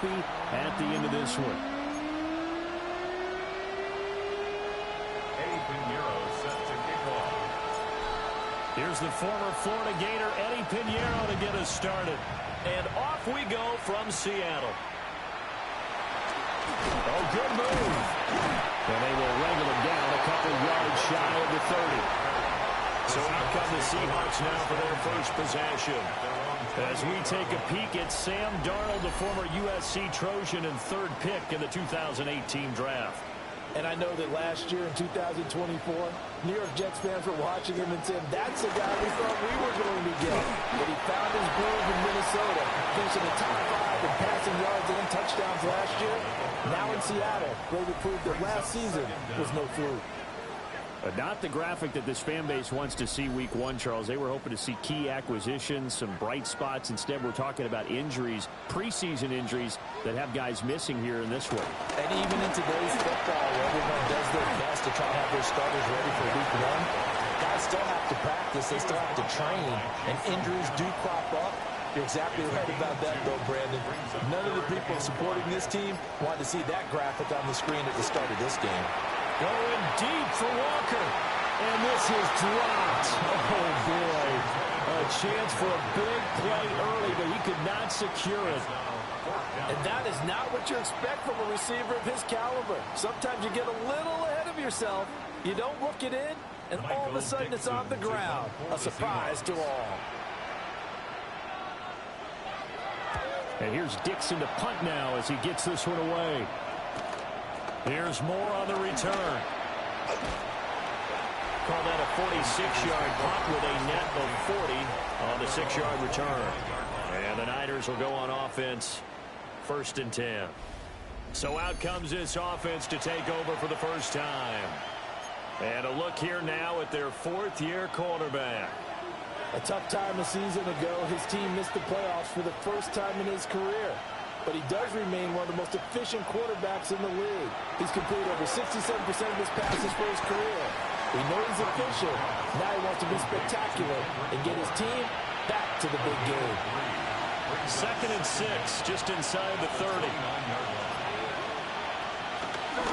happy at the end of this one. Here's the former Florida Gator, Eddie Pinheiro, to get us started. And off we go from Seattle. Oh, good move. And they will wrangle him down a couple yards shy of the 30. So out come the Seahawks now for their first possession. As we take a peek at Sam Darnold, the former USC Trojan and third pick in the 2018 draft. And I know that last year in 2024, New York Jets fans were watching him and saying, that's the guy we thought we were going to get. But he found his groove in Minnesota, finishing the top 5 in passing yards and touchdowns last year. Now in Seattle, where we proved that last season was no fluke. But not the graphic that this fan base wants to see week one, Charles. They were hoping to see key acquisitions, some bright spots. Instead, we're talking about injuries, preseason injuries that have guys missing here in this one. And even in today's football, where everyone does their best to try to have their starters ready for week one, guys still have to practice. They still have to train, and injuries do crop up. You're exactly right about that, though, Brandon. None of the people supporting this team wanted to see that graphic on the screen at the start of this game. Going deep for Walker. And this is dropped. Oh, boy. A chance for a big play early, but he could not secure it. And that is not what you expect from a receiver of his caliber. Sometimes you get a little ahead of yourself. You don't look it in, and all of a sudden it's on the ground. A surprise to all. And here's Dixon to punt now as he gets this one away. Here's Moore on the return. Call that a 46-yard punt with a net of 40 on the 6-yard return. And the Niners will go on offense, 1st and 10. So out comes this offense to take over for the first time. And a look here now at their 4th-year quarterback. A tough time a season ago, his team missed the playoffs for the first time in his career. But he does remain one of the most efficient quarterbacks in the league. He's completed over 67% of his passes for his career. We know he's efficient. Now he wants to be spectacular and get his team back to the big game. 2nd and 6, just inside the 30.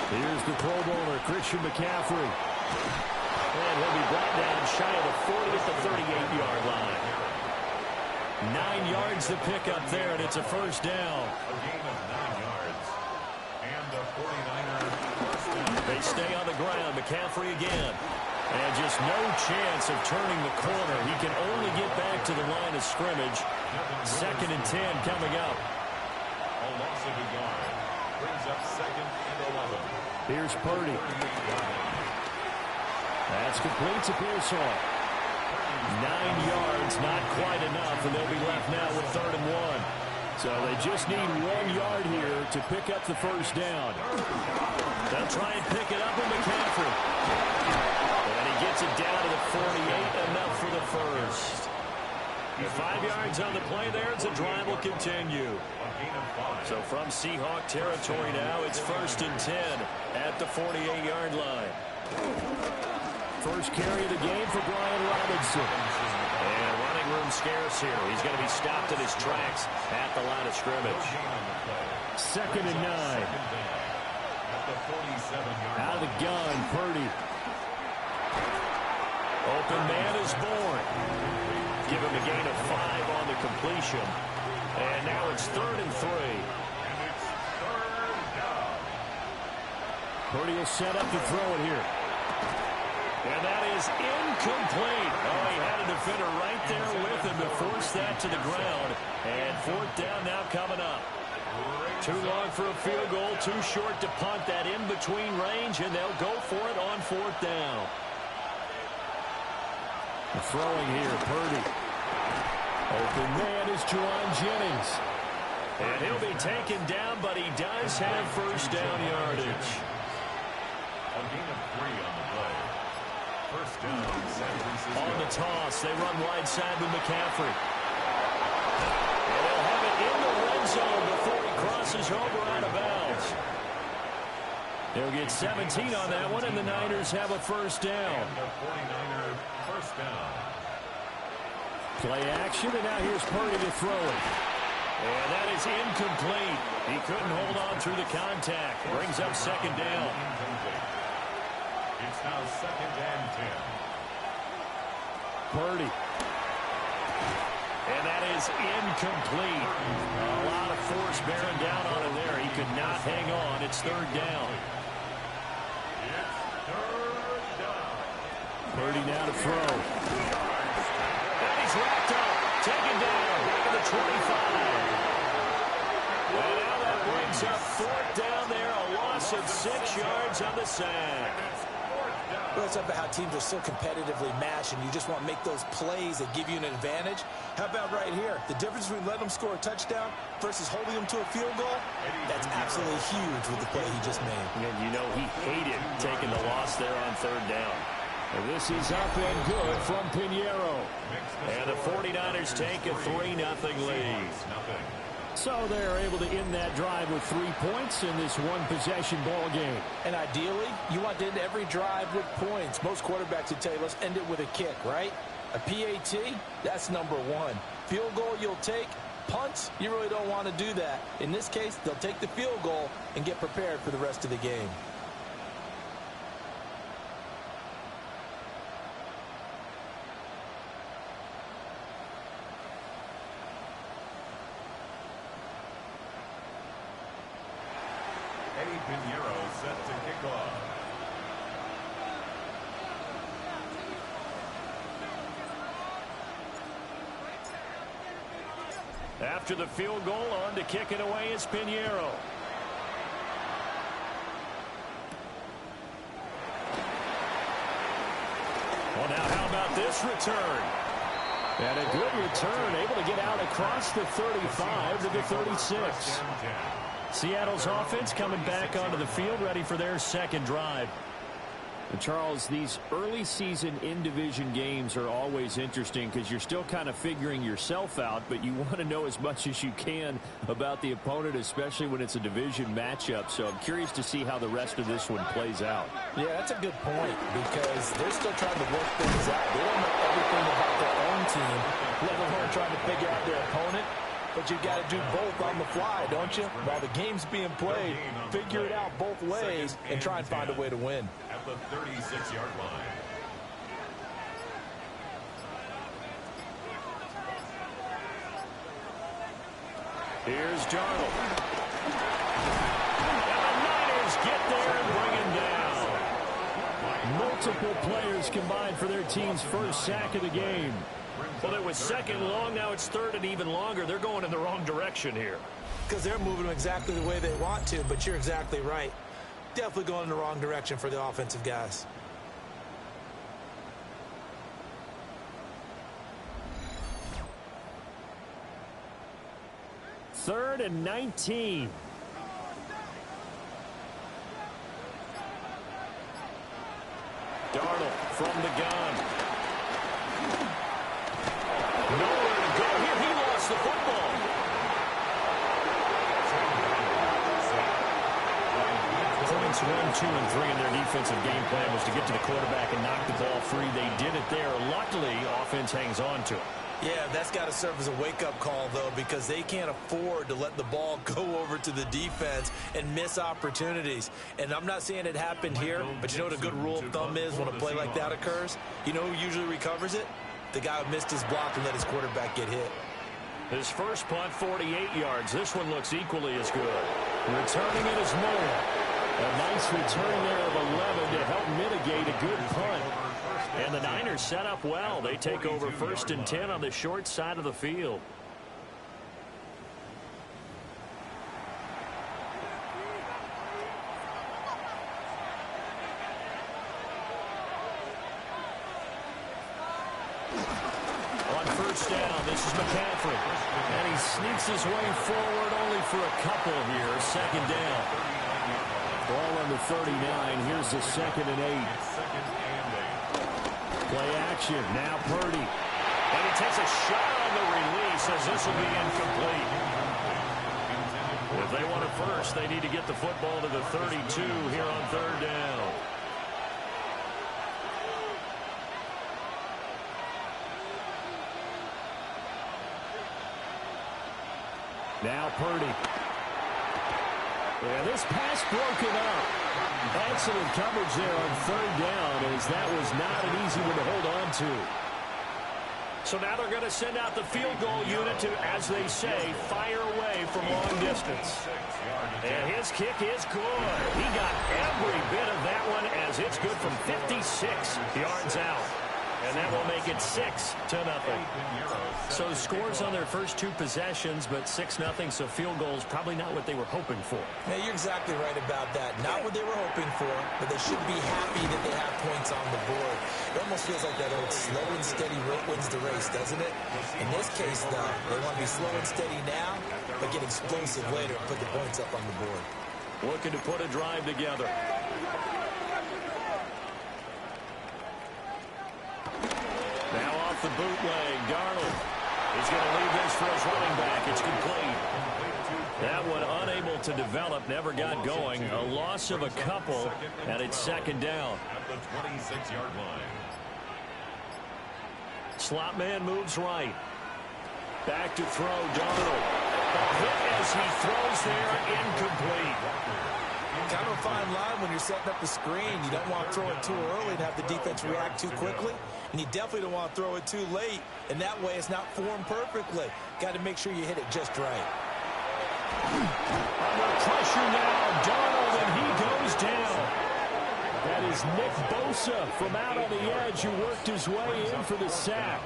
Here's the Pro Bowler, Christian McCaffrey. And he'll be brought down shy of the 40 at the 38-yard line. 9 yards to pick up there, and it's a first down. A gain of 9 yards. And the 49ers. They stay on the ground. McCaffrey again. And just no chance of turning the corner. He can only get back to the line of scrimmage. 2nd and 10 coming up. A loss of a yard. Brings up 2nd and 11. Here's Purdy. That's complete to Pearsall. 9 yards, not quite enough, and they'll be left now with 3rd and 1. So they just need 1 yard here to pick up the first down. They'll try and pick it up with McCaffrey. And he gets it down to the 48, enough for the first. 5 yards on the play there, the drive will continue. So from Seahawk territory now, it's 1st and 10 at the 48-yard line. First carry of the game for Brian Robinson. And running room scarce here. He's going to be stopped in his tracks at the line of scrimmage. 2nd and 9. Out of the gun, Purdy. Open man is born. Give him a gain of 5 on the completion. And now it's 3rd and 3. Purdy will set up to throw it here. And that is incomplete. Oh, he had a defender right there with him to force that to the ground. And 4th down now coming up. Too long for a field goal, too short to punt that in between range, and they'll go for it on 4th down. The throwing here, Purdy. Open man is Juwan Jennings. And he'll be taken down, but he does have first down yardage. A gain of 3 on the play. First down, San Francisco. On the toss, they run wide side with McCaffrey. And they'll have it in the red zone before he crosses over out of bounds. They'll get 17 on that one, and the Niners have a first down. And the 49er first down. Play action, and now here's Purdy to throw it. And that is incomplete. He couldn't hold on through the contact. Brings up second down. It's now 2nd and 10. Purdy. And that is incomplete. A lot of force bearing down on him there. He could not hang on. It's 3rd down. It's 3rd down. Purdy now to throw. And he's wrapped up. Taken down. Back to the 25. And now that brings up 4th down there. A loss of 6 yards on the sack. Well, it's about how teams are so competitively matched, and you just want to make those plays that give you an advantage. How about right here? The difference between letting them score a touchdown versus holding them to a field goal, that's absolutely huge with the play he just made. And you know he hated taking the loss there on 3rd down. And this is up and good from Pinheiro. And the 49ers take a 3-0 lead. So they're able to end that drive with 3 points in this one-possession ball game. And ideally, you want to end every drive with points. Most quarterbacks would tell you, let's end it with a kick, right? A PAT, that's number 1. Field goal you'll take. Punts, you really don't want to do that. In this case, they'll take the field goal and get prepared for the rest of the game. Pinheiro set to kick off. After the field goal, on to kick it away is Pinheiro. Well, now how about this return? And a good return, able to get out across the 35 to the 36. Seattle's offense coming back onto the field, ready for their second drive. And Charles, these early season in-division games are always interesting because you're still kind of figuring yourself out, but you want to know as much as you can about the opponent, especially when it's a division matchup. So I'm curious to see how the rest of this one plays out. Yeah, that's a good point because they're still trying to work things out. They don't know everything about their own team, let alone trying to figure out their opponent. But you got to do both on the fly, don't you? While the game's being played, figure it out both ways and try and find a way to win. At the 36-yard line. Here's Darnold. And the Niners get there and bring him down. Multiple players combined for their team's first sack of the game. Well, it was 2nd long, now it's 3rd and even longer. They're going in the wrong direction here. Because they're moving them exactly the way they want to, but you're exactly right. Definitely going in the wrong direction for the offensive guys. Third and 19. Darnold from the gun. Nowhere to go here. He lost the football. Points 1, 2, and 3 in their defensive game plan was to get to the quarterback and knock the ball free. They did it there. Luckily, offense hangs on to it. Yeah, that's got to serve as a wake-up call, though, because they can't afford to let the ball go over to the defense and miss opportunities. And I'm not saying it happened here, but you know what a good rule of thumb is when a play like that occurs? You know who usually recovers it? The guy who missed his block and let his quarterback get hit. His first punt, 48 yards. This one looks equally as good. Returning it is Moore. A nice return there of 11 to help mitigate a good punt. And the Niners set up well. They take over 1st and 10 on the short side of the field. On 1st down, this is McCaffrey. And he sneaks his way forward only for a couple here. 2nd down. Ball on the 39. Here's the 2nd and 8. Play action. Now Purdy. And he takes a shot on the release as this will be incomplete. If they want it first, they need to get the football to the 32 here on 3rd down. Now Purdy. Yeah, this pass broken up. Excellent coverage there on third down, as that was not an easy one to hold on to. So now they're going to send out the field goal unit to, as they say, fire away from long distance. And his kick is good. He got every bit of that one, as it's good from 56 yards out. And that will make it 6-0. So scores on their first two possessions, but 6-0, so field goals probably not what they were hoping for. Yeah, you're exactly right about that. Not what they were hoping for, but they should be happy that they have points on the board. It almost feels like that old slow and steady wins the race, doesn't it? In this case, though, they want to be slow and steady now, but get explosive later and put the points up on the board. Looking to put a drive together. Now off the bootleg, Darnold. He's going to leave this for his running back. It's complete. That one unable to develop, never got going. A loss of a couple, and it's second down. At the 26-yard line. Slot man moves right. Back to throw, Darnold. A hit as he throws there, incomplete. Kind of a fine line when you're setting up the screen. You don't want to throw it too early and have the defense react too quickly. And you definitely don't want to throw it too late. And that way it's not formed perfectly. Got to make sure you hit it just right. Under pressure now, Darnold, and he goes down. That is Nick Bosa from out on the edge who worked his way in for the sack.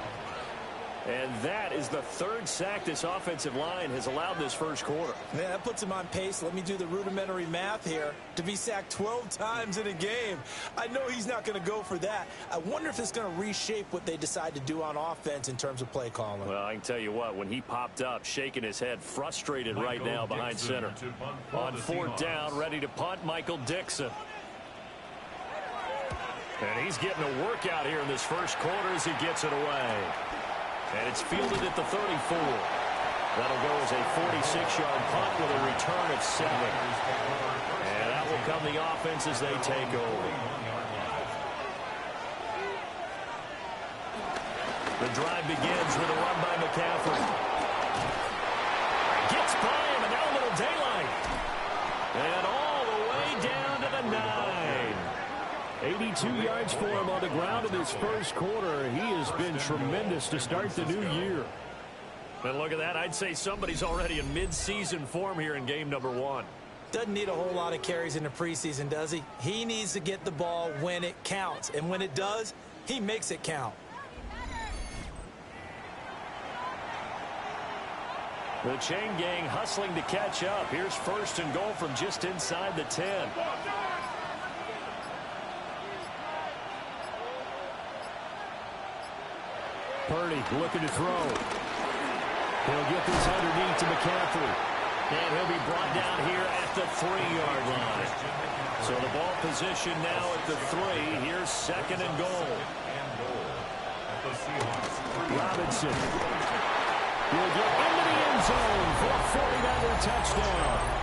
And that is the third sack this offensive line has allowed this first quarter. Yeah, that puts him on pace. Let me do the rudimentary math here. To be sacked 12 times in a game. I know he's not going to go for that. I wonder if it's going to reshape what they decide to do on offense in terms of play calling. Well, I can tell you what, when he popped up, shaking his head, frustrated right now behind center. On fourth down, ready to punt, Michael Dixon. And he's getting a workout here in this first quarter as he gets it away. And it's fielded at the 34. That'll go as a 46-yard punt with a return of 7. And out will come the offense as they take over. The drive begins with a run by McCaffrey. Gets by him, and now a little daylight. And all the way down to the 9. 82 yards for him on the ground in this first quarter. He has been tremendous to start the new year. And look at that. I'd say somebody's already in mid-season form here in game number 1. Doesn't need a whole lot of carries in the preseason, does he? He needs to get the ball when it counts. And when it does, he makes it count. The chain gang hustling to catch up. Here's first and goal from just inside the 10. Purdy looking to throw. He'll get this underneath to McCaffrey. And he'll be brought down here at the 3-yard line. So the ball position now at the 3. Here's second and goal. Robinson. He'll get into the end zone for a 49er touchdown.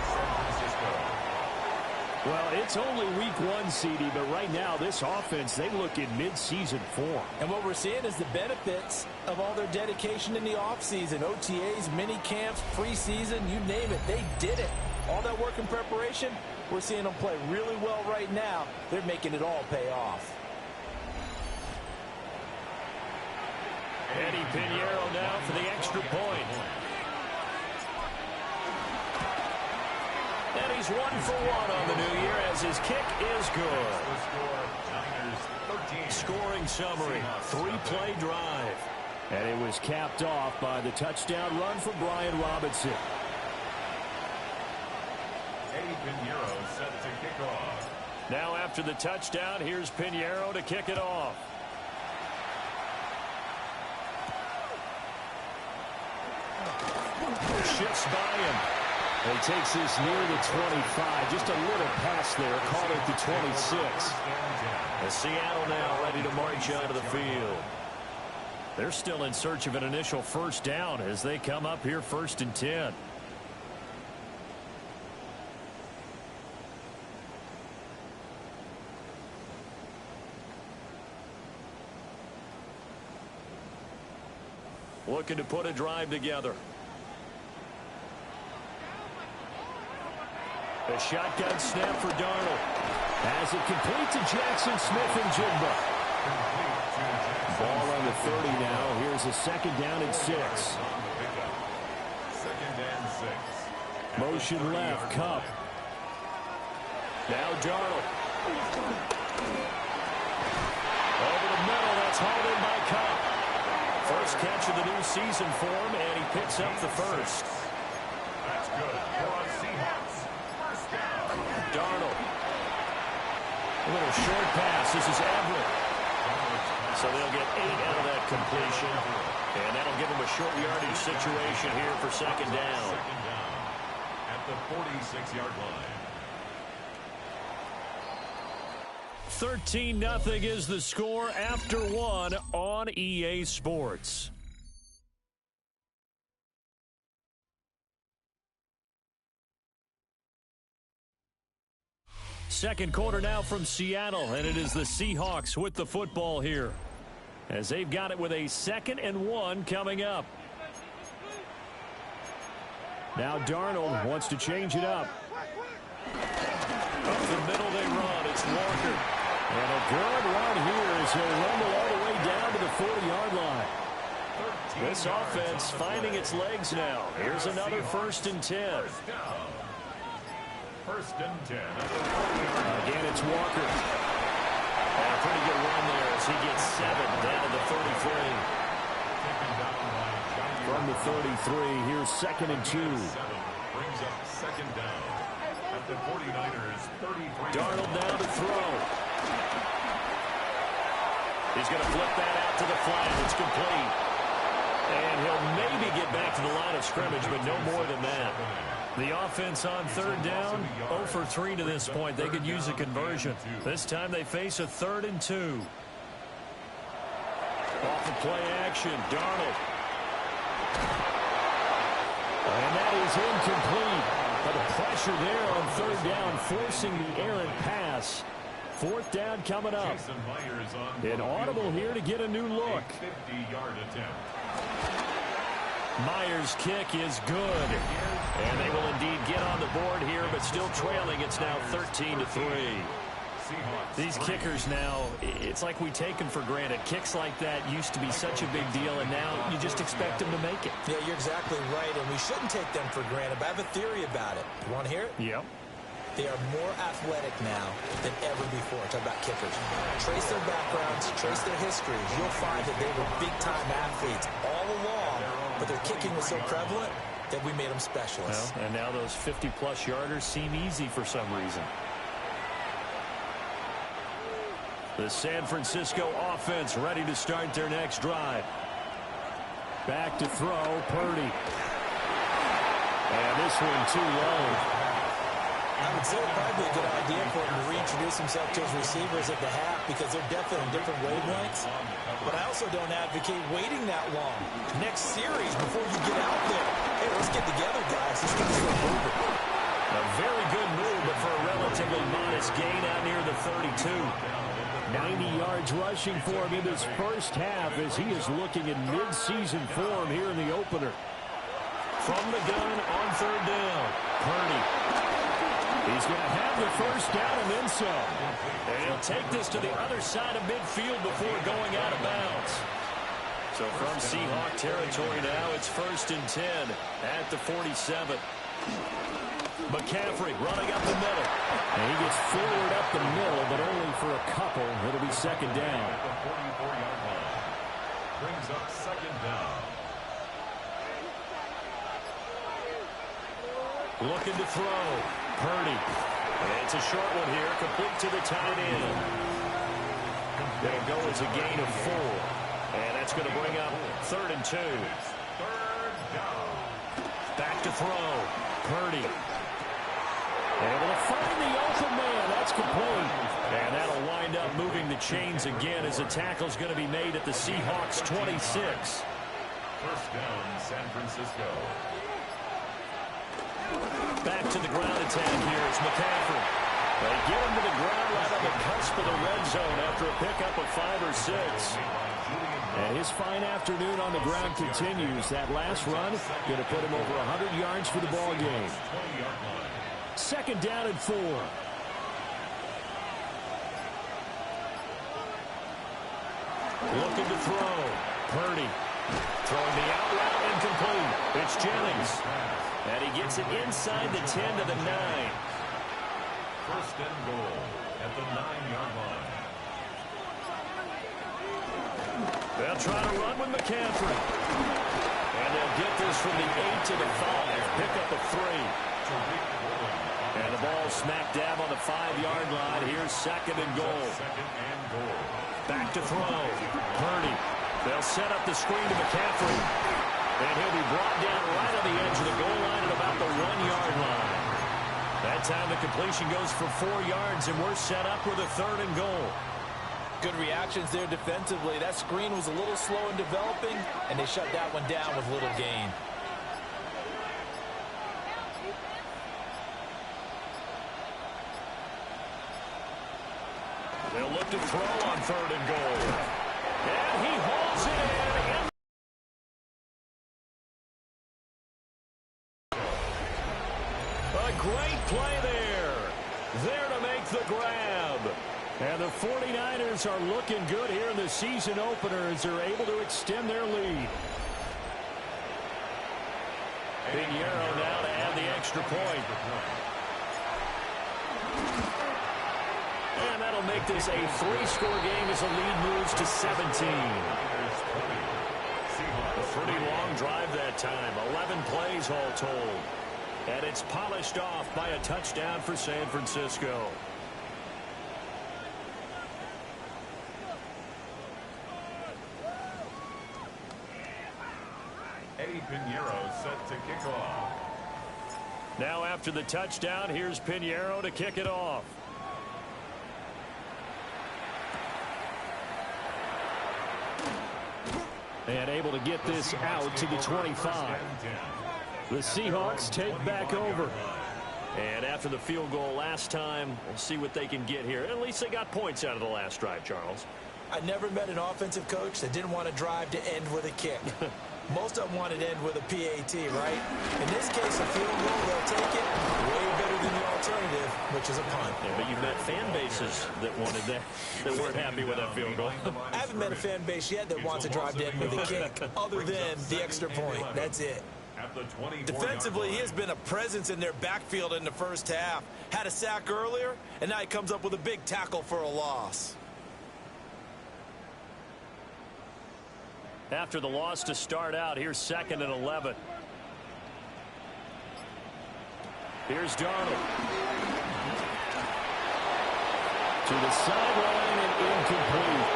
Well, it's only week 1, CD, but right now this offense, they look in mid-season form. And what we're seeing is the benefits of all their dedication in the offseason. OTAs, mini camps, preseason, you name it. They did it. All that work and preparation, we're seeing them play really well right now. They're making it all pay off. Eddie Pinheiro now for the extra point. And he's 1 for 1 on the new year as his kick is good. Scoring summary, 3-play drive. And it was capped off by the touchdown run for Brian Robinson. Eddie Pinheiro set to kick off. Now after the touchdown, here's Pinheiro to kick it off. Shifts by him. He takes this near the 25. Just a little pass there. Called it the 26. And Seattle now ready to march onto the field. They're still in search of an initial first down as they come up here 1st and 10. Looking to put a drive together. A shotgun snap for Darnold. As it complete to Jackson Smith and Jigba. Ball on the 30 now. Here's a second down and 6. Second and 6. Motion left, Cup. Now Darnold. Over the middle, that's hauled in by Cup. First catch of the new season for him, and he picks up the first. That's good for our Seahawks. First down. Darnold. A little short pass. This is Everett. So they'll get 8 out of that completion. And that'll give them a short yardage situation here for second down. Second down at the 46-yard line. 13-0 is the score after 1 on EA Sports. Second quarter now from Seattle, and it is the Seahawks with the football here, as they've got it with a 2nd and 1 coming up. Now Darnold wants to change it up. Up the middle they run. It's Walker. And a good run here as he'll rumble all the way down to the 40-yard line. This offense finding its legs now. Here's another 1st and 10. First and 10. Again, it's Walker. And a pretty good run there as he gets 7 down to the 33. From the 33, here's 2nd and 2. Brings up second down at the 49ers 33. Darnold now to throw. He's going to flip that out to the flat. It's complete. And he'll maybe get back to the line of scrimmage, but no more than that. The offense on 3rd down, 0 for 3 to this point. They could use a conversion. This time they face a 3rd and 2. Off of play action, Darnold. And that is incomplete. But the pressure there on 3rd down, forcing the errant pass. 4th down coming up. An audible here to get a new look. 50-yard attempt. Myers' kick is good. And they will indeed get on the board here, but still trailing. It's now 13-3. These kickers now, it's like we take them for granted. Kicks like that used to be such a big deal, and now you just expect them to make it. Yeah, you're exactly right, and we shouldn't take them for granted, but I have a theory about it. You want to hear it? Yep. They are more athletic now than ever before. Talk about kickers. Trace their backgrounds, trace their histories. You'll find that they were big-time athletes all along, but their kicking was so prevalent that we made them specialists. Well, and now those 50-plus yarders seem easy for some reason. The San Francisco offense ready to start their next drive. Back to throw, Purdy. And this one too low. I would say it would probably be a good idea for him to reintroduce himself to his receivers at the half because they're definitely on different wavelengths. But I also don't advocate waiting that long. Next series before you get out there. Hey, let's get together, guys. Let's get this one moving. A very good move, but for a relatively modest gain out near the 32. 90 yards rushing for him in this first half as he is looking in mid-season form here in the opener. From the gun on 3rd down, Purdy. He's going to have the first down and then some. And he'll take this to the other side of midfield before going out of bounds. So from Seahawk territory now, it's 1st and 10 at the 47. McCaffrey running up the middle. And he gets forward up the middle, but only for a couple. It'll be 2nd down. At the 44-yard line. Brings up second down. Looking to throw. Purdy. It's a short one here, complete to the tight end. They'll go as a gain of 4. And that's going to bring up 3rd and 2. 3rd down. Back to throw. Purdy. Able to find the open man. That's complete. And that'll wind up moving the chains again as the tackle's going to be made at the Seahawks 26. First down, San Francisco. Back to the ground attack here. It's McCaffrey. They get him to the ground right on the cusp of the red zone after a pickup of 5 or 6. And his fine afternoon on the ground continues. That last run going to put him over 100 yards for the ball game. 2 second down and 4. Looking to throw. Purdy. Throwing the out route incomplete. It's Jennings. And he gets it inside the 10 to the 9. First and goal at the 9-yard line. They'll try to run with McCaffrey. And they'll get this from the 8 to the 5. Pick up a 3. And the ball smack dab on the 5-yard line. Here's second and goal. Back to throw. Purdy. They'll set up the screen to McCaffrey. And he'll be brought down right on the edge of the goal line at about the 1-yard line. That time the completion goes for 4 yards, and we're set up with a third and goal. Good reactions there defensively. That screen was a little slow in developing, and they shut that one down with little gain. They'll look to throw on third and goal. And he hauls it in. A great play there. There to make the grab. And the 49ers are looking good here in the season opener as they're able to extend their lead. Pinheiro now to add the extra point. And that'll make this a 3-score game as the lead moves to 17. A pretty long drive that time. 11 plays all told. And it's polished off by a touchdown for San Francisco. Eddie Pinheiro set to kick off. Now after the touchdown, here's Pinheiro to kick it off. And able to get this out to the 25. The Seahawks take back over. And after the field goal last time, we'll see what they can get here. At least they got points out of the last drive, Charles. I never met an offensive coach that didn't want to drive to end with a kick. Most of them wanted to end with a PAT, right? In this case, a field goal, they'll take it way better than the alternative, which is a punt. Yeah, but you've met fan bases that wanted that weren't happy with that field goal. I haven't met a fan base yet that wants to drive to end with a kick, other than the extra point. That's it. Defensively, he has been a presence in their backfield in the first half. Had a sack earlier, and now he comes up with a big tackle for a loss. After the loss to start out, here's 2nd and 11. Here's Darnold. To the sideline and incomplete.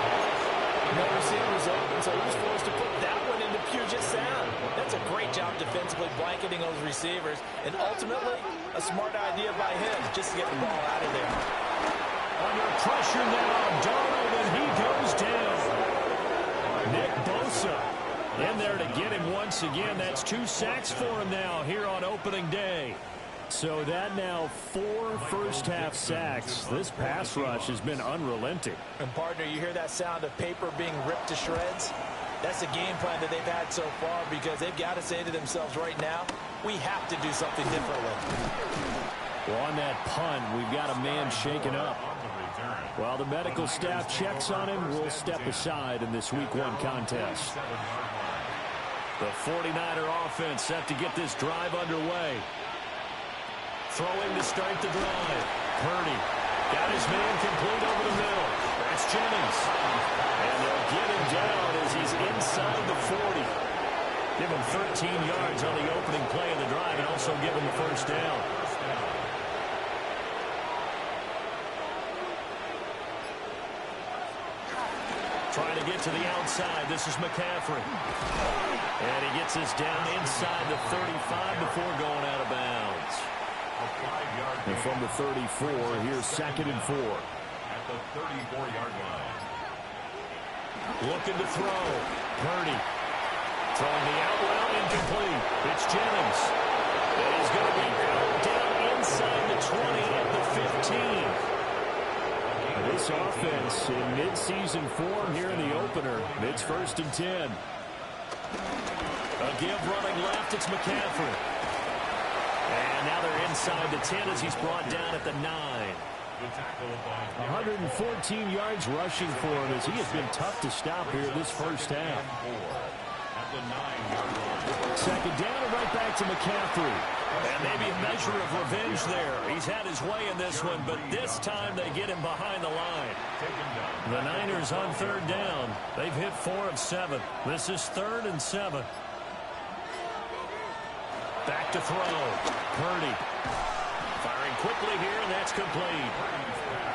No receivers open, so he's forced to put that one into Puget Sound. That's a great job defensively blanketing those receivers. And ultimately, a smart idea by him just to get the ball out of there. Under pressure now, Darnold, and he goes down. Nick Bosa in there to get him once again. That's 2 sacks for him now here on opening day. So that now 4 first-half sacks. This pass rush has been unrelenting. And, partner, you hear that sound of paper being ripped to shreds? That's the game plan that they've had so far because they've got to say to themselves right now, we have to do something differently. Well, on that punt, we've got a man shaken up. While the medical staff checks on him, we'll step aside in this Week 1 contest. The 49er offense set to get this drive underway. Throwing to start the drive. Purdy got his man complete over the middle. That's Jennings. And they'll get him down as he's inside the 40. Give him 13 yards on the opening play of the drive and also give him the first down. Trying to get to the outside. This is McCaffrey. And he gets this down inside the 35 before going out of bounds. And from the 34, here's 2nd and 4. At the 34-yard line. Looking to throw. Purdy. Throwing the out route incomplete. It's Jennings. And he's going to be out down inside the 20 at the 15. This offense in mid-season form here in the opener. It's 1st and 10. A give running left. It's McCaffrey. And now they're inside the 10 as he's brought down at the 9. 114 yards rushing for him as he has been tough to stop here this first half. Second down and right back to McCaffrey. And maybe a measure of revenge there. He's had his way in this one, but this time they get him behind the line. The Niners on third down. They've hit 4 of 7. This is 3rd and 7. Back to throw. Purdy. Firing quickly here, and that's complete.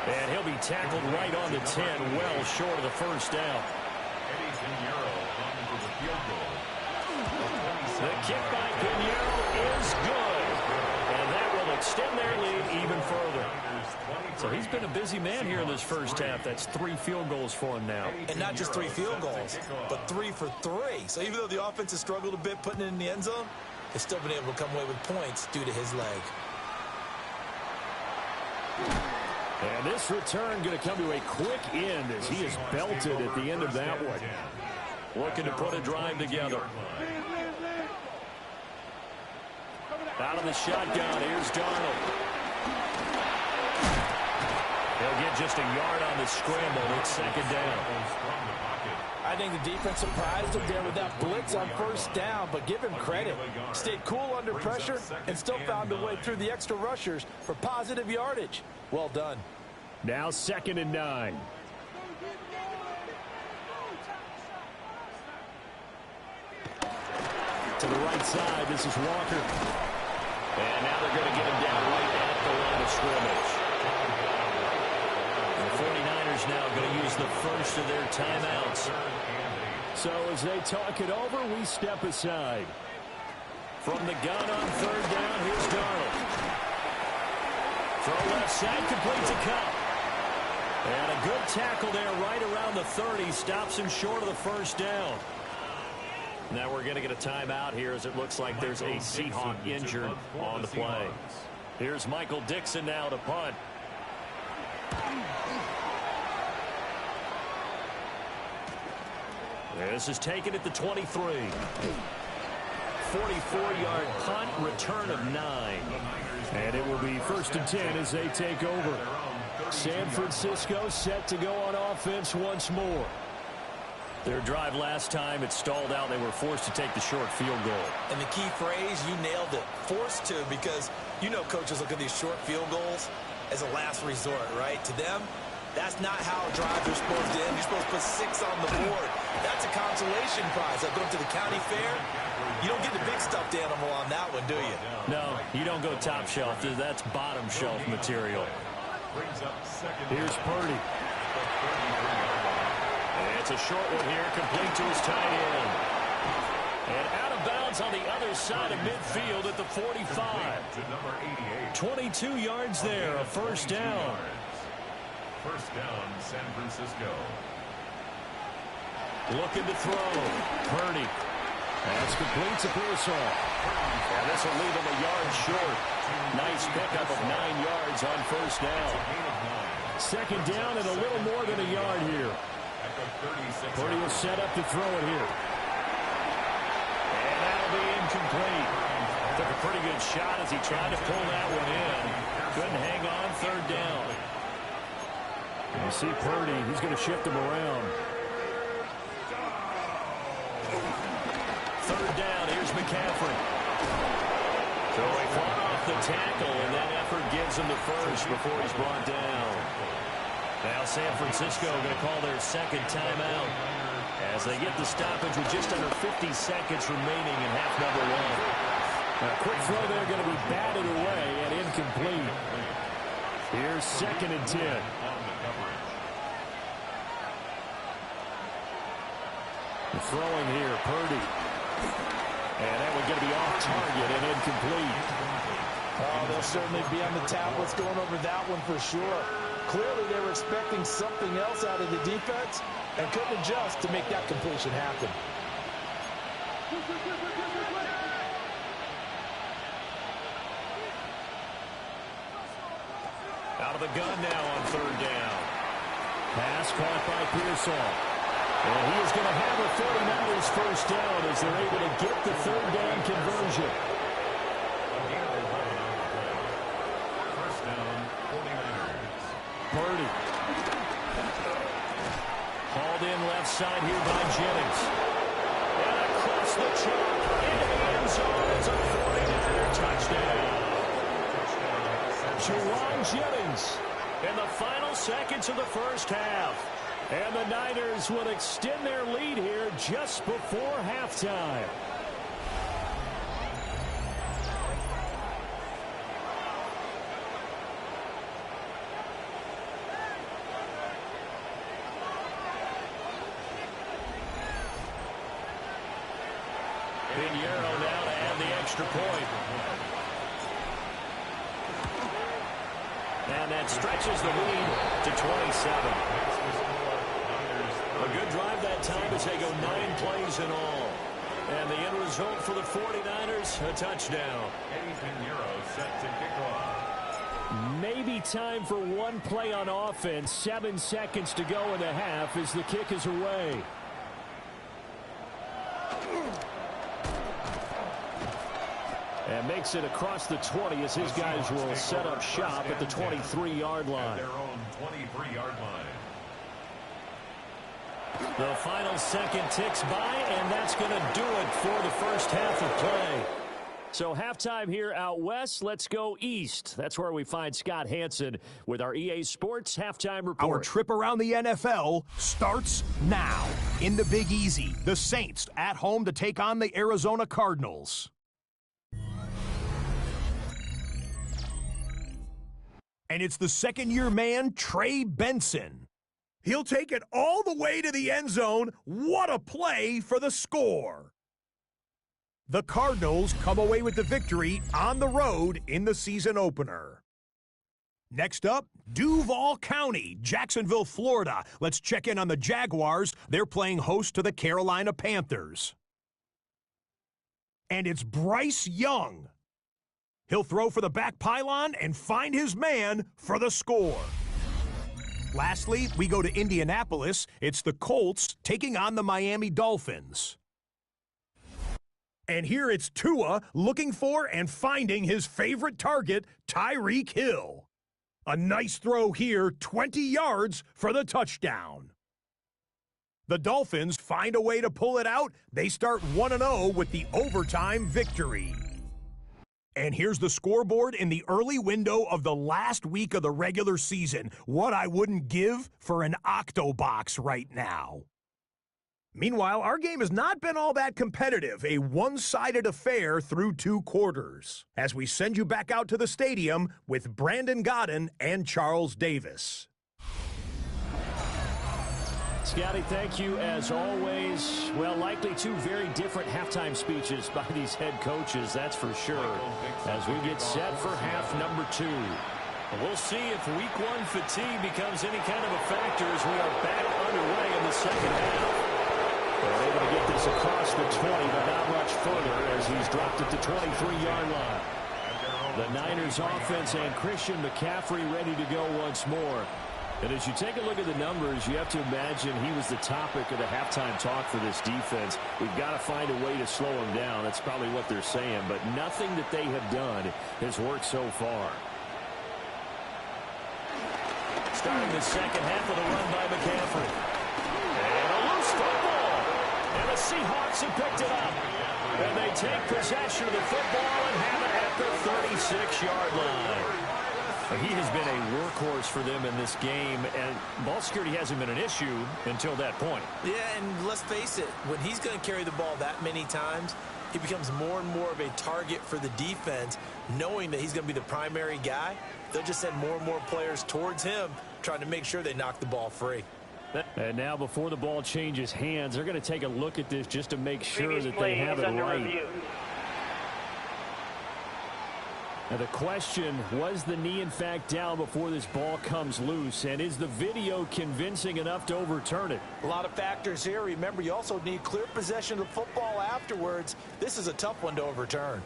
And he'll be tackled right on the 10, well short of the first down. The kick by Pinheiro is good. And that will extend their lead even further. So he's been a busy man here in this first half. That's 3 field goals for him now. And not just 3 field goals, but 3 for 3. So even though the offense has struggled a bit putting it in the end zone, they've still been able to come away with points due to his leg. And this return going to come to a quick end as he is belted at the end of that one. Looking to put a drive together. Out of the shotgun, here's Darnold. He'll get just a yard on the scramble. It's second down. I think the defense surprised him there with that blitz on first down, but give him credit. Stayed cool under pressure and still found a way through the extra rushers for positive yardage. Well done. Now 2nd and 9. To the right side, this is Walker. And now they're going to get him down right at the line of scrimmage. The 49ers now going to use the first of their timeouts. So as they talk it over, we step aside. From the gun on third down, here's Darnold. Throw left side, completes a cut. And a good tackle there right around the 30. Stops him short of the first down. Now we're going to get a timeout here as it looks like there's a Seahawk injured on the play. Here's Michael Dixon now to punt. This is taken at the 23. 44-yard punt, return of 9. And it will be 1st and 10 as they take over. San Francisco set to go on offense once more. Their drive last time, it stalled out. They were forced to take the short field goal. And the key phrase, you nailed it. Forced to, because you know coaches look at these short field goals as a last resort, right? To them, that's not how drives are supposed to end. You're supposed to put 6 on the board. That's a consolation prize. Like going to the county fair, you don't get the big stuffed animal on that one, do you? No, you don't go top shelf. That's bottom shelf material. Here's Purdy. It's a short one here, complete to his tight end. And out of bounds on the other side of midfield at the 45. 22 yards there, a first down. First down, San Francisco. Looking to throw. Purdy. That's complete to Pearsall. And this will leave him a yard short. Nice pickup of 9 yards on first down. Second down and a little more than a yard here. Purdy will set up to throw it here. And that'll be incomplete. Took a pretty good shot as he tried to pull that one in. Couldn't hang on, third down. You see Purdy, he's going to shift him around. Third down, here's McCaffrey. So he fought off the tackle, and that effort gives him the first before he's brought down. Now San Francisco going to call their second timeout as they get the stoppage with just under 50 seconds remaining in half number 1. A quick throw there going to be batted away and incomplete. Here's 2nd and 10. The throwing here, Purdy. And that one's going to be off target and incomplete. Oh, they'll certainly be on the tablets going over that one for sure. Clearly, they were expecting something else out of the defense and couldn't adjust to make that completion happen. Out of the gun now on third down. Pass caught by Pearsall. And he is going to have a 49ers first down as they're able to get the third down conversion. Purdy. Hauled in left side here by Jennings. And across the chalk into the end zone. It's a 49er touchdown. Juwan Jennings in the final seconds of the first half. And the Niners will extend their lead here just before halftime. Pinheiro now to add the extra point. And that stretches the lead to 27. A good drive that time as they go 9 plays in all. And the end result for the 49ers, a touchdown. Eddie Pinheiro set to kick off. Maybe time for one play on offense. 7 seconds to go in the half as the kick is away. And makes it across the 20 as his guys will set up shop at the 23-yard line. Their own 23-yard line. The final second ticks by, and that's going to do it for the first half of play. So halftime here out west. Let's go east. That's where we find Scott Hansen with our EA Sports halftime report. Our trip around the NFL starts now. In the Big Easy, the Saints at home to take on the Arizona Cardinals. And it's the second-year man, Trey Benson. He'll take it all the way to the end zone. What a play for the score. The Cardinals come away with the victory on the road in the season opener. Next up, Duval County, Jacksonville, Florida. Let's check in on the Jaguars. They're playing host to the Carolina Panthers. And it's Bryce Young. He'll throw for the back pylon and find his man for the score. Lastly, we go to Indianapolis. It's the Colts taking on the Miami Dolphins. And here it's Tua looking for and finding his favorite target, Tyreek Hill. A nice throw here, 20 yards for the touchdown. The Dolphins find a way to pull it out. They start 1-0 with the overtime victory. And here's the scoreboard in the early window of the last week of the regular season. What I wouldn't give for an Octobox right now. Meanwhile, our game has not been all that competitive, a one-sided affair through 2 quarters. As we send you back out to the stadium with Brandon Godden and Charles Davis. Scotty, thank you as always. Well, likely 2 very different halftime speeches by these head coaches, that's for sure, as we get set for half number 2. We'll see if week 1 fatigue becomes any kind of a factor as we are back underway in the second half. They're able to get this across the 20, but not much further as he's dropped at the 23-yard line. The Niners offense and Christian McCaffrey ready to go once more. And as you take a look at the numbers, you have to imagine he was the topic of the halftime talk for this defense. We've got to find a way to slow him down. That's probably what they're saying. But nothing that they have done has worked so far. Starting the second half of the run by McCaffrey. And a loose football. And the Seahawks have picked it up. And they take possession of the football and have it at the 36-yard line. He has been a workhorse for them in this game, and ball security hasn't been an issue until that point. Yeah, and let's face it, when he's going to carry the ball that many times, he becomes more and more of a target for the defense, knowing that he's going to be the primary guy. They'll just send more and more players towards him, trying to make sure they knock the ball free. And now before the ball changes hands, they're going to take a look at this just to make sure that they have it right. Now the question, was the knee in fact down before this ball comes loose? And is the video convincing enough to overturn it? A lot of factors here. Remember, you also need clear possession of the football afterwards. This is a tough one to overturn.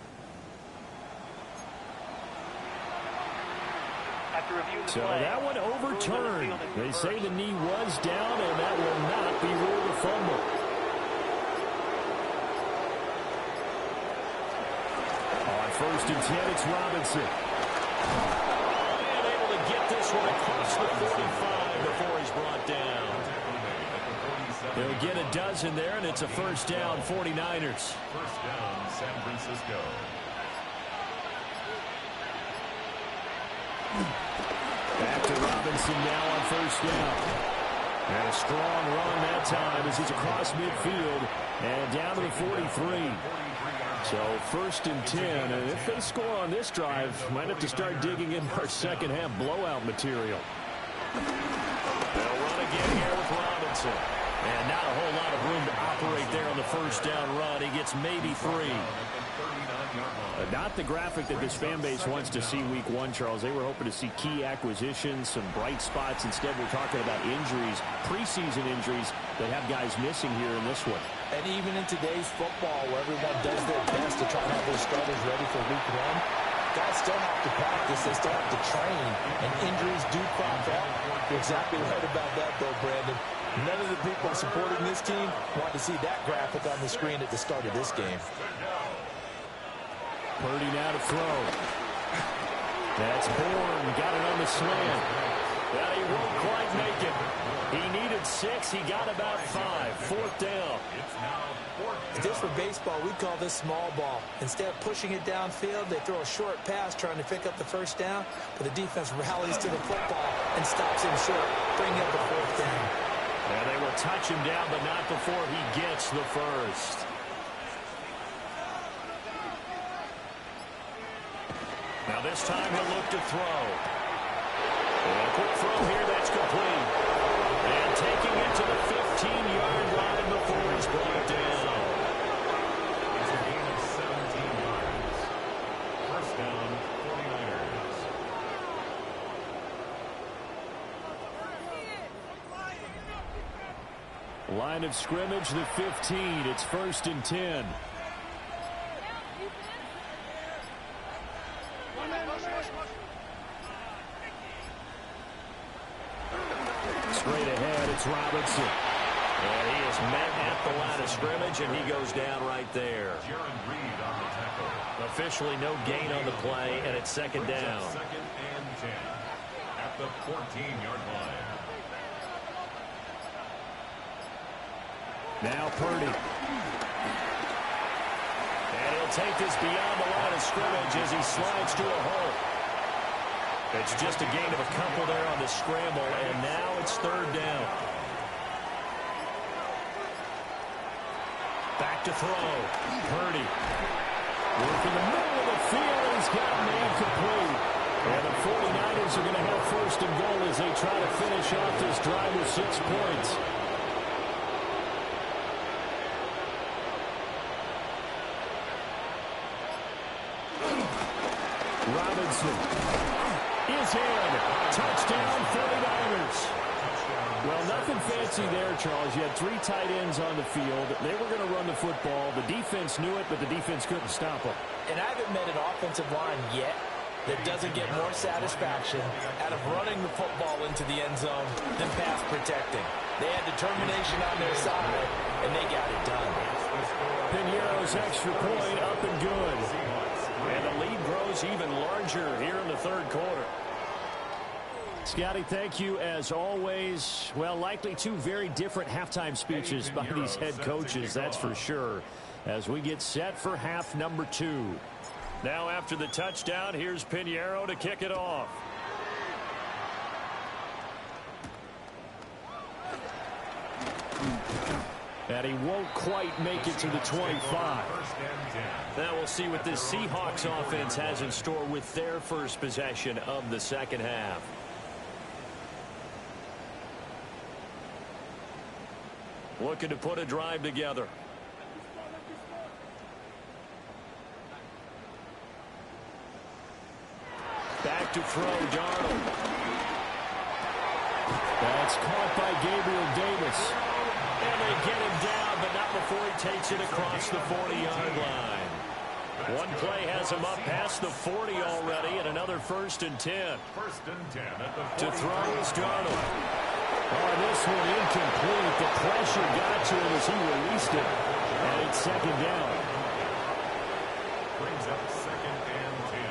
So that one overturned. They say the knee was down, and that will not be ruled a fumble. On 1st and 10, it's Robinson. And able to get this this one across the 45 before he's brought down. They'll get a dozen there, and it's a first down, 49ers. First down, San Francisco. Back to Robinson now on first down. And a strong run that time as he's across midfield and down to the 43. So first and 10, and if they score on this drive, might have to start digging in our second half blowout material. They'll run again here with Robinson. And not a whole lot of room to operate there on the first down run. He gets maybe 3. Not the graphic that this fan base wants to see week 1, Charles. They were hoping to see key acquisitions, some bright spots. Instead, we're talking about injuries, preseason injuries that have guys missing here in this one. And even in today's football, where everyone does their best to try and have their starters ready for week 1, guys still have to practice. They still have to train, and injuries do crop up. You're exactly right about that, though, Brandon. None of the people supporting this team want to see that graphic on the screen at the start of this game. Purdy now to throw. That's Bourne. Got it on the slant. Well, he won't quite make it. He needed 6. He got about 5. Fourth down. If this were baseball, we'd call this small ball. Instead of pushing it downfield, they throw a short pass trying to pick up the first down, but the defense rallies to the football and stops him short, bringing up the fourth down. And they will touch him down, but not before he gets the first. Now this time he'll look to throw. And a quick throw here, that's complete. And taking it to the 15-yard line before he's brought down. It's a gain of 17 yards. First down, 49ers. Line of scrimmage, the 15. It's first and 10. Straight ahead, it's Robinson. And he is met at the line of scrimmage, and he goes down right there. Jaron Reed on the tackle. Officially no gain on the play, and it's second down. Second and 10 at the 14-yard line. Now Purdy. And he'll take this beyond the line of scrimmage as he slides to a hole. It's just a gain of a couple there on the scramble, and now it's third down. Back to throw. Purdy. Working the middle of the field. He's got made complete. And the 49ers are going to have first and goal as they try to finish off this drive with 6 points. Robinson is in. Touchdown, 49ers. Well, nothing fancy there, Charles. You had 3 tight ends on the field. They were going to run the football. The defense knew it, but the defense couldn't stop them. And I haven't met an offensive line yet that doesn't get more satisfaction out of running the football into the end zone than pass protecting. They had determination on their side, and they got it done. Piñeiro's extra point up and good. And the lead grows even larger here in the third quarter. Scotty, thank you as always. Well, likely 2 very different halftime speeches by these head coaches, that's for sure, as we get set for half number 2. Now after the touchdown, here's Piñeiro to kick it off. And he won't quite make it to the 25. Now we'll see what this Seahawks offense has in store with their first possession of the second half. Looking to put a drive together. Back to throw, Darnold. That's caught by Gabriel Davis. And they get him down, but not before he takes it across the 40-yard line. One play has him up past the 40 already, and another first and 10. First and 10 at the 40. To throw is Darnold. Oh, this one incomplete. The pressure got to him as he released it. And it's second down. Brings up second and 10.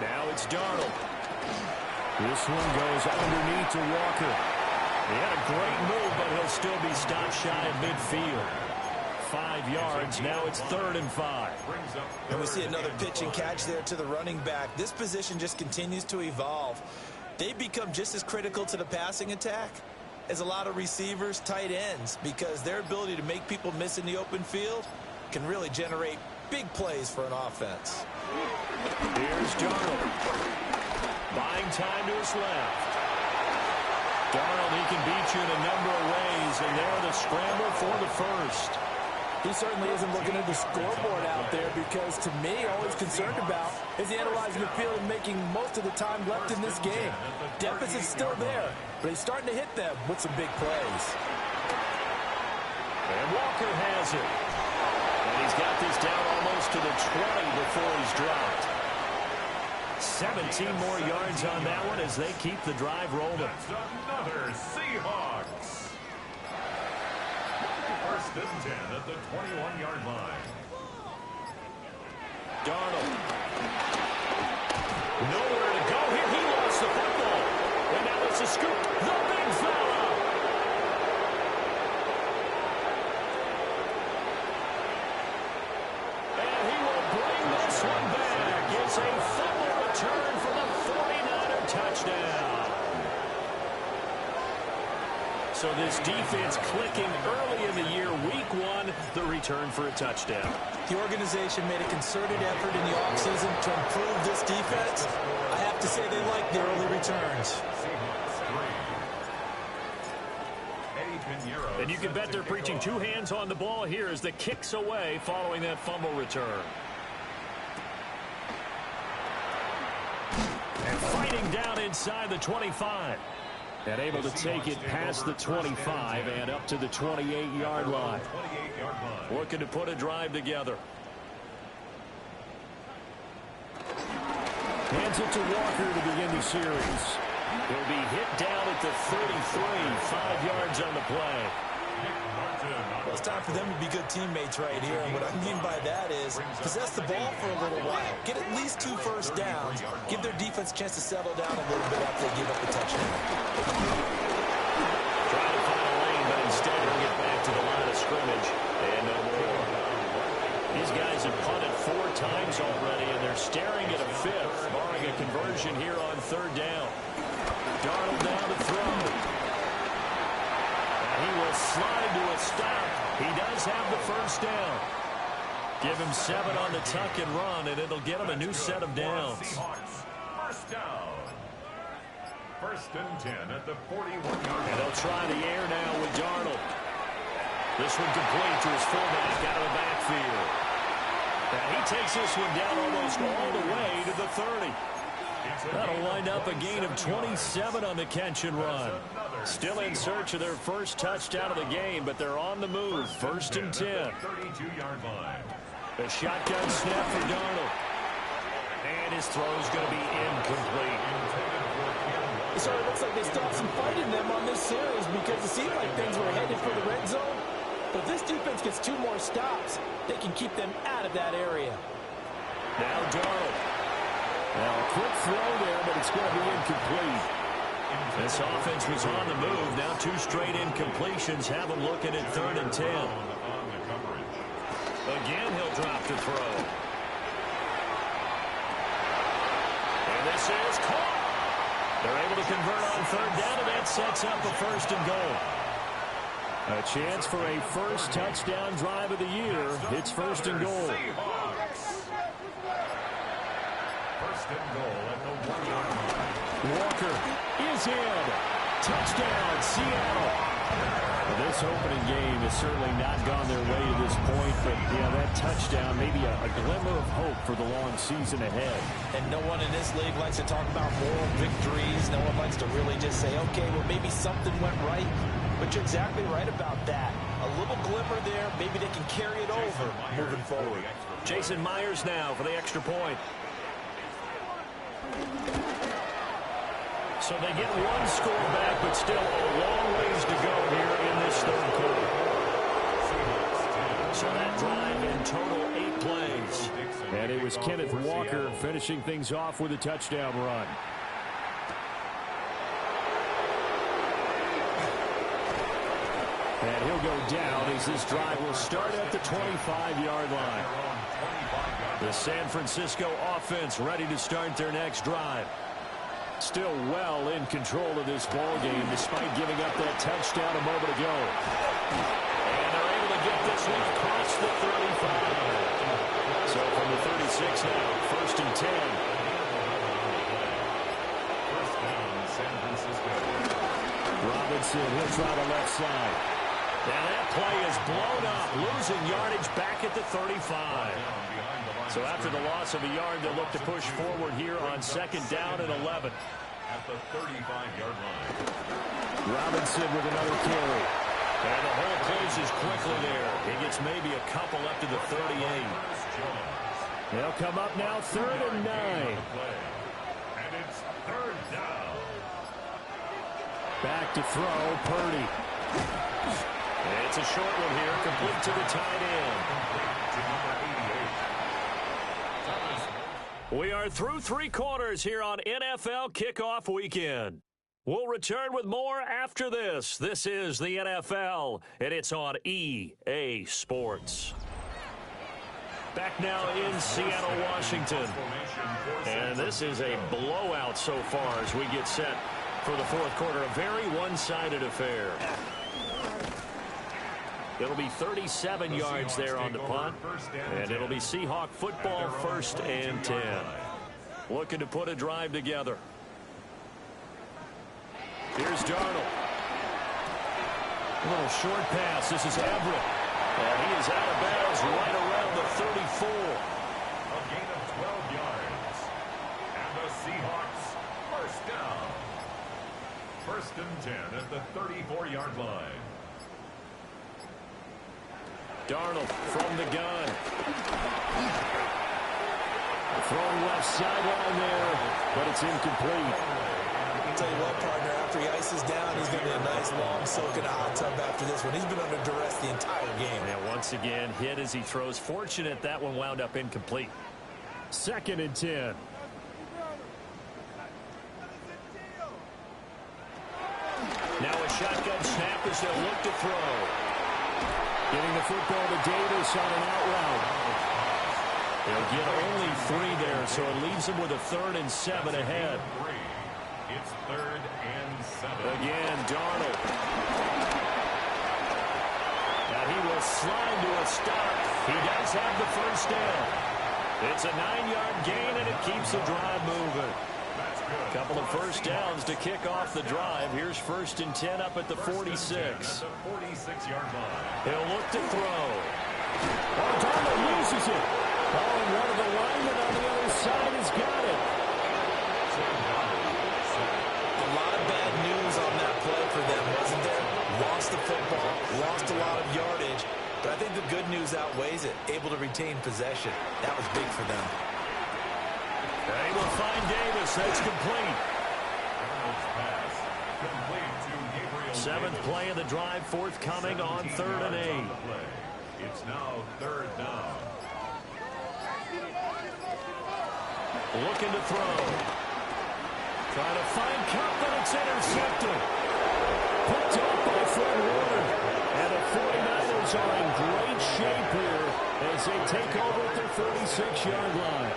Now it's Darnold. This one goes underneath to Walker. He had a great move, but he'll still be stopped shy of midfield. 5 yards. Now it's 3rd and 5. And we see another pitch and catch there to the running back. This position just continues to evolve. They become just as critical to the passing attack as a lot of receivers, tight ends, because their ability to make people miss in the open field can really generate big plays for an offense. Here's Darnold. Buying time to his left. Darnold, he can beat you in a number of ways, and there the scramble for the first. He certainly isn't looking at the scoreboard out there because, to me, all he's concerned about is analyzing the field and making most of the time left in this game. Deficit's still there, but he's starting to hit them with some big plays. And Walker has it. And he's got this down almost to the 20 before he's dropped. 17 more yards on that one as they keep the drive rolling. That's another Seahawks. First and 10 at the 21-yard line. Darnold. Nowhere to go here. He lost the football. And now it's a scoop. The big fella. And he will bring this one back. It's a fumble return for the 49er touchdown. So this defense clicking early in the year, week 1, the return for a touchdown. The organization made a concerted effort in the offseason to improve this defense. I have to say they like the early returns. And you can bet they're preaching 2 hands on the ball here as the kick's away following that fumble return. And fighting down inside the 25. And able to take it past the 25 and up to the 28-yard line. Looking to put a drive together. Hands it to Walker to begin the series. He'll be hit down at the 33, 5 yards on the play. Well, it's time for them to be good teammates right here. And what I mean by that is possess the ball for a little while. Get at least 2 first downs. Give their defense a chance to settle down a little bit after they give up the touchdown. Trying to find a lane, but instead he'll get back to the line of scrimmage. And no more. These guys have punted 4 times already, and they're staring at a 5th, barring a conversion here on 3rd down. Darnold down to throw. He will slide to a stop. He does have the first down. Give him 7 on the tuck and run, and it'll get him a new set of downs. First down. First and 10 at the 41-yard line. And they'll try the air now with Darnold. This one complete to his fullback out of the backfield. Now he takes this one down almost all the way to the 30. That'll wind up a gain of 27 on the catch and run. Still in search of their first touchdown of the game, but they're on the move. First and 10. 32-yard line. The shotgun snap for Darnold. And his throw's going to be incomplete. It sort of looks like they stopped some fight in them on this series because it seemed like things were headed for the red zone. But if this defense gets 2 more stops, they can keep them out of that area. Now Darnold. Now a quick throw there, but it's going to be incomplete. This offense was on the move. Now 2 straight incompletions have them looking at 3rd and 10. Again, he'll drop to throw. And this is caught. They're able to convert on 3rd down, and that sets up a 1st and goal. A chance for a first touchdown drive of the year. It's 1st and goal. First and goal at the 1-yard line. Walker is in. Touchdown, Seattle. Well, this opening game has certainly not gone their way to this point, but yeah, that touchdown, maybe a glimmer of hope for the long season ahead. And no one in this league likes to talk about moral victories. No one likes to really just say, okay, well, maybe something went right. But you're exactly right about that. A little glimmer there. Maybe they can carry it over moving forward. Jason Myers now for the extra point. So they get 1 score back, but still a long ways to go here in this 3rd quarter. So that drive in total 8 plays. And it was Kenneth Walker finishing things off with a touchdown run. And he'll go down as this drive will start at the 25-yard line. The San Francisco offense ready to start their next drive. Still well in control of this ball game despite giving up that touchdown a moment ago. And they're able to get this one across the 35. So from the 36 now, 1st and 10. First down, San Francisco. Robinson, he'll try the left side. Now that play is blown up, losing yardage back at the 35. So after the loss of a yard, they'll look to push forward here on 2nd down and 11. At the 35-yard line. Robinson with another carry. And the hole closes quickly there. He gets maybe a couple up to the 38. They'll come up now 3rd and 9. And it's 3rd down. Back to throw, Purdy. It's a short one here, complete to the tight end. We are through 3 quarters here on NFL Kickoff Weekend. We'll return with more after this. This is the NFL, and it's on EA Sports. Back now in Seattle, Washington. And this is a blowout so far as we get set for the 4th quarter. A very one-sided affair. It'll be 37 yards there on the punt, and it'll be Seahawk football 1st and 10. Looking to put a drive together. Here's Darnold. A little short pass. This is Everett. And he is out of bounds right around the 34. A gain of 12 yards. And the Seahawks, 1st down. 1st and 10 at the 34-yard line. Darnold from the gun. Throwing left sideline there, but it's incomplete. I'll tell you what, partner, after he ices down, he's going to be a nice long soak in a hot tub after this one. He's been under duress the entire game. And once again, hit as he throws. Fortunate that one wound up incomplete. 2nd and 10. Now a shotgun snap as they'll look to throw. Getting the football to Davis on an out route. They'll get only 3 there, so it leaves them with a 3rd and 7 ahead. It's 3rd and 7. Again, Darnold. Now he will slide to a stop. He does have the 1st down. It's a 9-yard gain, and it keeps the drive moving. A couple of 1st downs to kick off the drive. Here's 1st and 10 up at the 46. At the 46-yard line. He'll look to throw. Oh, Darnold loses it. Oh, and one of the linemen on the other side has got it. A lot of bad news on that play for them, wasn't there? Lost the football, lost a lot of yardage, but I think the good news outweighs it. Able to retain possession. That was big for them. They will find Davis. That's complete. Pass complete to Gabriel 7th Davis. play of the drive, forthcoming on 3rd and 8. It's now 3rd down. Looking to throw. Trying to find Cup, but it's intercepted. Picked up by Fred Warner. And the 49ers are in great shape here as they take over at their 46-yard line.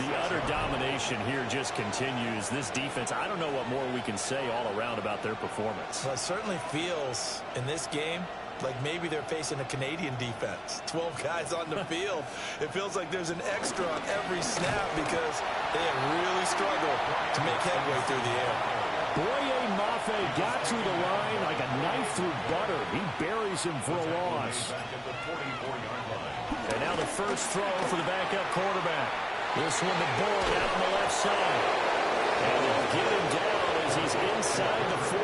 The utter domination here just continues. This defense, I don't know what more we can say all around about their performance. Well, it certainly feels in this game like maybe they're facing a Canadian defense. 12 guys on the field. It feels like there's an extra on every snap because they have really struggled to make headway through the air. Boye Mafe got through the line like a knife through butter. He buries him for a loss. And now the 1st throw for the backup quarterback. This one to Boyd out on the left side. And they'll get him down as he's inside the 40.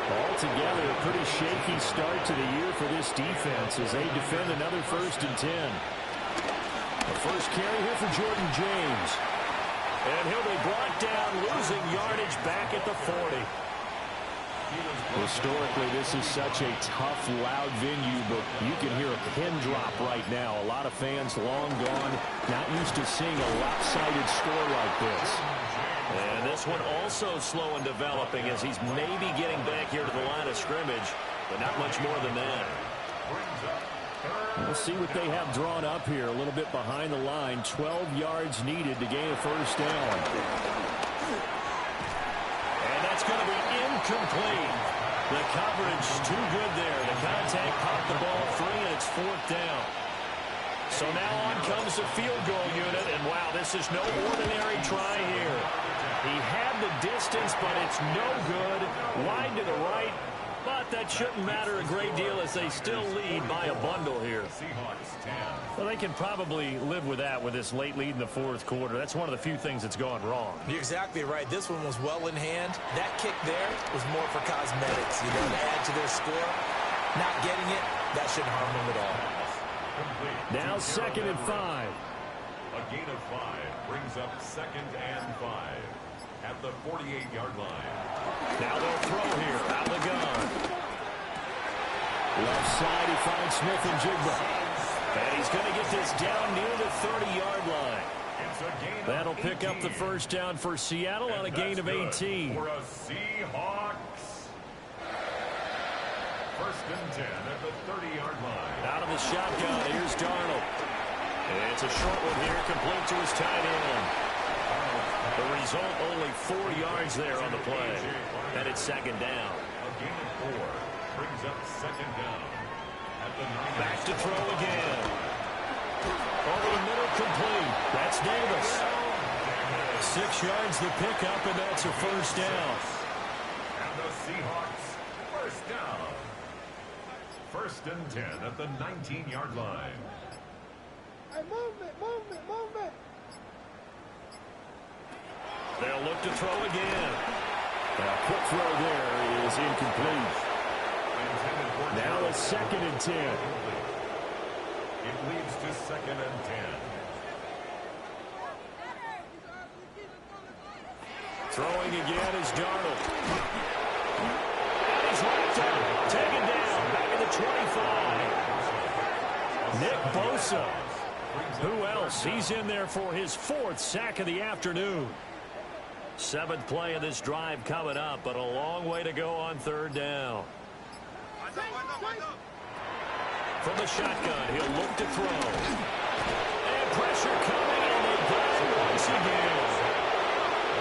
Altogether, a pretty shaky start to the year for this defense as they defend another 1st and 10. The 1st carry here for Jordan James. And he'll be brought down, losing yardage back at the 40. Historically, this is such a tough, loud venue, but you can hear a pin drop right now. A lot of fans long gone, not used to seeing a lopsided score like this. And this one also slow in developing as he's maybe getting back here to the line of scrimmage, but not much more than that. We'll see what they have drawn up here. A little bit behind the line. 12 yards needed to gain a first down. And that's going to be incomplete. The coverage too good there. The contact popped the ball free, and it's fourth down. So now on comes the field goal unit, and wow, this is no ordinary try here. He had the distance, but it's no good. Wide to the right, but that shouldn't matter a great deal as they still lead by a bundle here. Well, they can probably live with that with this late lead in the fourth quarter. That's one of the few things that's gone wrong. You're exactly right. This one was well in hand. That kick there was more for cosmetics, to add to their score. Not getting it, that shouldn't harm them at all. Now 2nd and 5. A gain of 5 brings up 2nd and 5 at the 48-yard line. Now they'll throw here out of the gun. Left side, he finds Smith and Jigba. And he's going to get this down near the 30-yard line. That'll pick up the first down for Seattle on a gain of 18. For a Seahawks. 1st and 10 at the 30-yard line. Out of the shotgun, here's Darnold. It's a short one here, complete to his tight end. The result, only 4 yards there on the play. And it's 2nd down. A gain of 4 brings up 2nd down at the 9. Back to throw again. Over the middle, complete. That's Davis. 6 yards the pickup, and that's a first down. And the Seahawks, first down. 1st and 10 at the 19-yard line. Hey, movement. They'll look to throw again. A quick throw there is incomplete. Now a 2nd and 10. It leads to 2nd and 10. Throwing again is Darnold. He's wrapped up. Taken down. Back at the 25. Nick Bosa. Who else? He's in there for his 4th sack of the afternoon. 7th play of this drive coming up, but a long way to go on 3rd down. From the shotgun, he'll look to throw. And pressure coming, and they get it once again.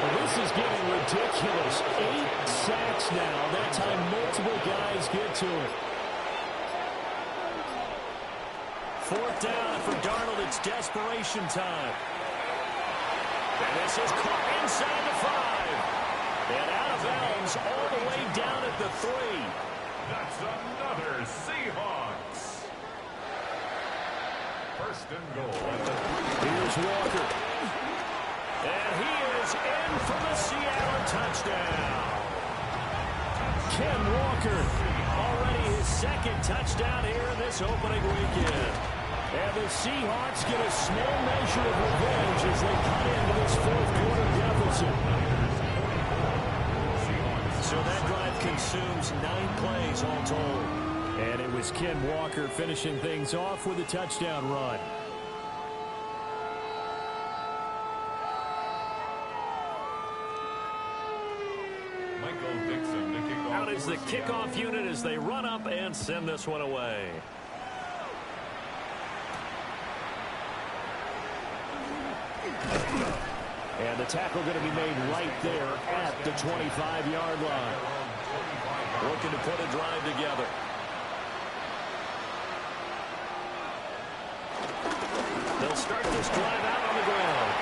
Well, this is getting ridiculous. 8 sacks now. That's how multiple guys get to it. 4th down for Darnold. It's desperation time. And this is caught inside the 5. And out of bounds all the way down at the 3. That's another Seahawks. 1st and goal at the 3. Here's Walker. And he is in for the Seattle touchdown. Ken Walker. Already his 2nd touchdown here in this opening weekend. And the Seahawks get a small measure of revenge as they cut into this 4th quarter deficit. So that drive consumes 9 plays all told. And it was Ken Walker finishing things off with a touchdown run. Out is the kickoff unit as they run up and send this one away. And the tackle going to be made right there at the 25-yard line. Looking to put a drive together. They'll start this drive out on the ground.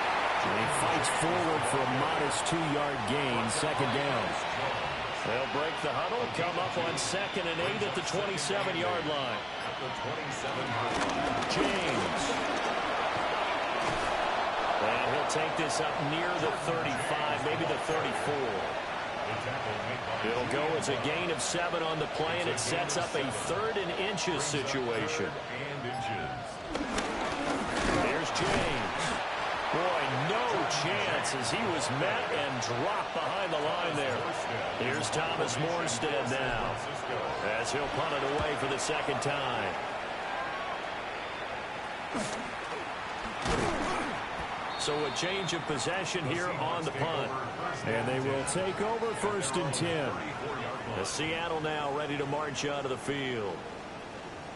And he fights forward for a modest 2-yard gain, 2nd down. They'll break the huddle, come up on 2nd and 8 at the 27-yard line. At the 27-yard line. James. And he'll take this up near the 35, maybe the 34. It'll go as a gain of 7 on the play, and it sets up a 3rd and inches situation. There's James. Boy, no chance as he was met and dropped behind the line there. Here's Thomas Morstead now as he'll punt it away for the second time. So a change of possession here on the punt. And they will take over 1st and 10. The Seattle now ready to march out of the field.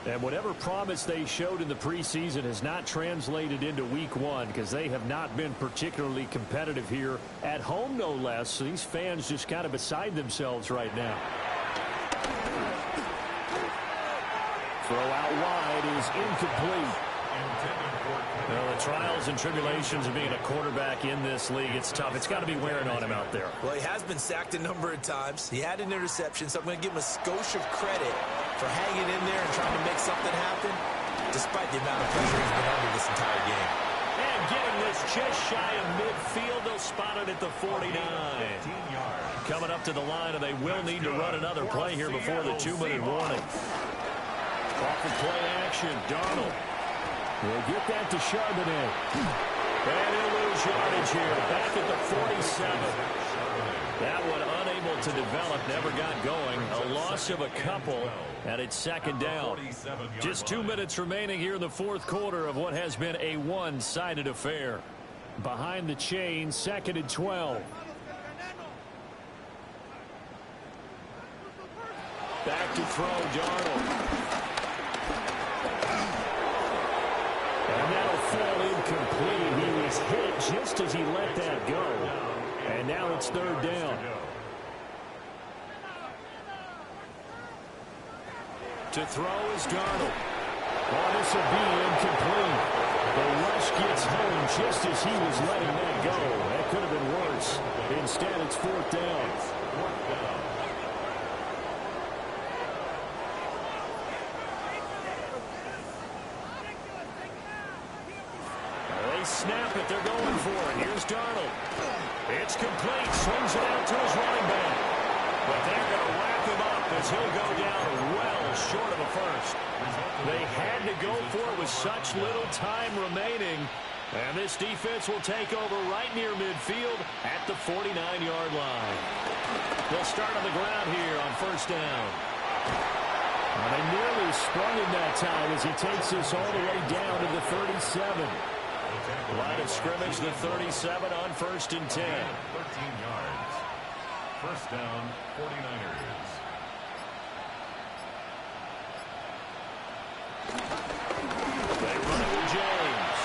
And whatever promise they showed in the preseason has not translated into week 1 because they have not been particularly competitive here at home, no less. So these fans just kind of beside themselves right now. Throw out wide is incomplete. Well, the trials and tribulations of being a quarterback in this league, it's tough. It's got to be wearing on him out there. Well, he has been sacked a number of times. He had an interception, so I'm going to give him a skosh of credit for hanging in there and trying to make something happen, despite the amount of pressure he's been under this entire game. And getting this just shy of midfield, they'll spot it at the 49. Coming up to the line, and they will need to run another play here before the 2-minute warning. Off of play action, Darnold. We'll get that to Charbonnet. And he'll lose yardage here, back at the 47. That one unable to develop, never got going. A loss of a couple, and it's second down. Just 2 minutes remaining here in the fourth quarter of what has been a one-sided affair. Behind the chain, 2nd and 12. Back to throw, Darnold. And that'll fall incomplete. He was hit just as he let that go. And now it's 3rd down. To throw is Darnold. Oh, this will be incomplete. The rush gets home just as he was letting that go. That could have been worse. Instead, it's 4th down. Snap it, they're going for it. Here's Darnold. It's complete, swings it out to his running back. But they're going to wrap him up as he'll go down well short of a first. They had to go for it with such little time remaining. And this defense will take over right near midfield at the 49-yard line. They'll start on the ground here on 1st down. Well, they nearly sprung him that time as he takes this all the way down to the 37. Line of scrimmage, the 37 on 1st and 10. 13 yards. 1st down, 49ers. They run it with James.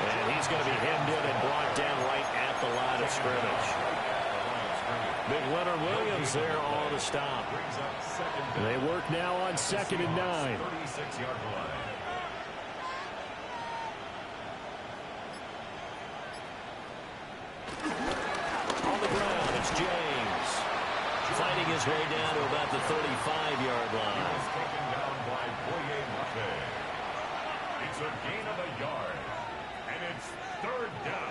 And he's going to be hemmed in and brought down right at the line of scrimmage. Big Leonard Williams there on the stop. They work now on 2nd and 9. 36-yard line. James fighting his way down to about the 35-yard line. Taken down by Boye Mafe. It's a gain of a yard, and it's 3rd down.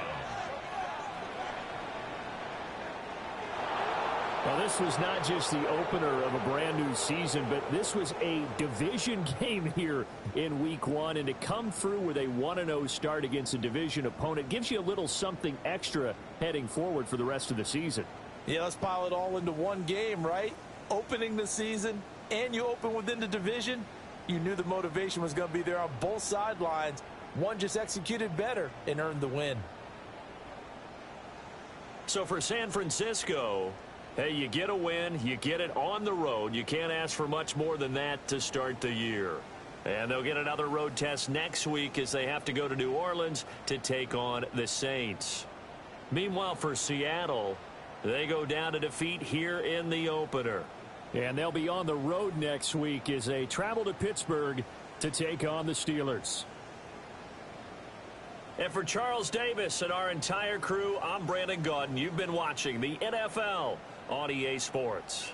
Well, this was not just the opener of a brand new season, but this was a division game here in week 1. And to come through with a 1-0 start against a division opponent gives you a little something extra heading forward for the rest of the season. Yeah, let's pile it all into one game, right? Opening the season, and you open within the division. You knew the motivation was going to be there on both sidelines. One just executed better and earned the win. So for San Francisco, hey, you get a win, you get it on the road. You can't ask for much more than that to start the year. And they'll get another road test next week as they have to go to New Orleans to take on the Saints. Meanwhile, for Seattle, they go down to defeat here in the opener. And they'll be on the road next week as they travel to Pittsburgh to take on the Steelers. And for Charles Davis and our entire crew, I'm Brandon Gaudin. You've been watching the NFL on EA Sports.